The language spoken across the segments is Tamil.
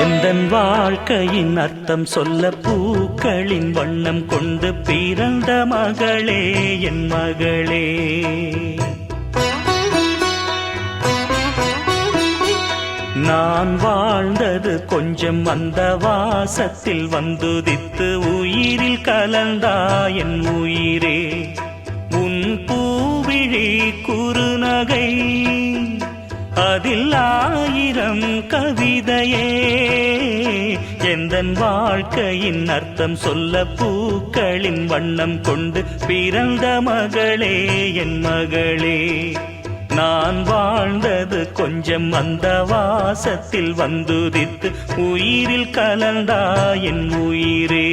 எந்தன் வாழ்க்கையின் அர்த்தம் சொல்ல பூக்களின் வண்ணம் கொண்டு பிறந்த மகளே என் மகளே. நான் வாழ்ந்தது கொஞ்சம் அந்த வாசத்தில் வந்துதித்து உயிரில் கலந்தா என் உயிரே. உன் பூவிழி குறுநகை அதில் ஆயிரம் கவிதையே. எந்தன் வாழ்க்கையின் அர்த்தம் சொல்ல பூக்களின் வண்ணம் கொண்டு பிறந்த மகளே என் மகளே. நான் வாழ்ந்தது கொஞ்சம் அந்த வாசத்தில் வந்துதித்து உயிரில் கலந்தா என் உயிரே.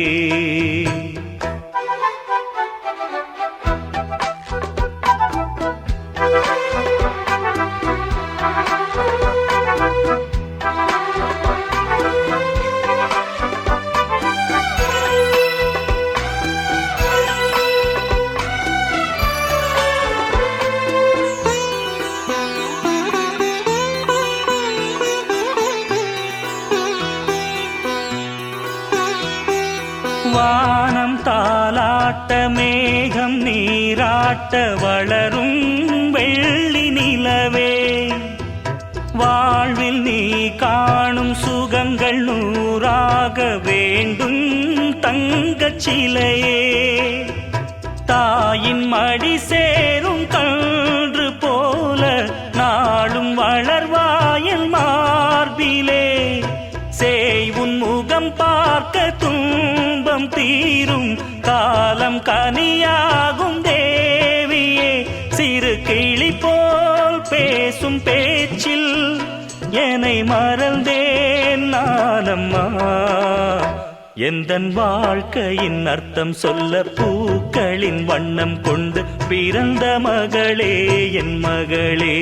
வானம் தாலாட்ட மேகம் நீராட்ட வளரும் வெள்ளி நிலவே. வாழ்வில் நீ காணும் சுகங்கள் நூறாக வேண்டும் தங்கச் சிலையே. தாயின் மடி சேரும் கன்று போல நாளும் வளர்வாயல் மார்பிலே. சேய் உன் முகம் பார்க்க துன்பம் தீரும் காலம் கனியாகும் தேவியே. சிறு கிளி போல் பேசும் பேச்சில் என்னை மறந்தேன் நானம்மா. எந்தன் வாழ்க்கையின் அர்த்தம் சொல்ல பூக்களின் வண்ணம் கொண்டு பிறந்த மகளே என் மகளே.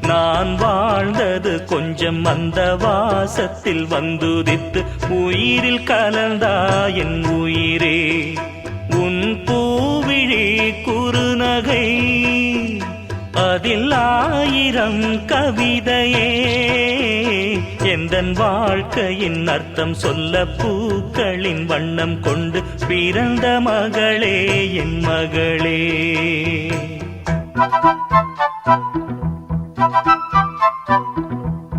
நான் வாழ்ந்தது கொஞ்சம் அந்த வாசத்தில் வந்துதித்து உயிரில் கலந்தா என் உயிரே. உன் பூவிழி குறுநகை அதில் ஆயிரம் கவிதையே. எந்தன் வாழ்க்கையின் அர்த்தம் சொல்ல பூக்களின் வண்ணம் கொண்டு பிறந்த மகளே என் மகளே. Thank you.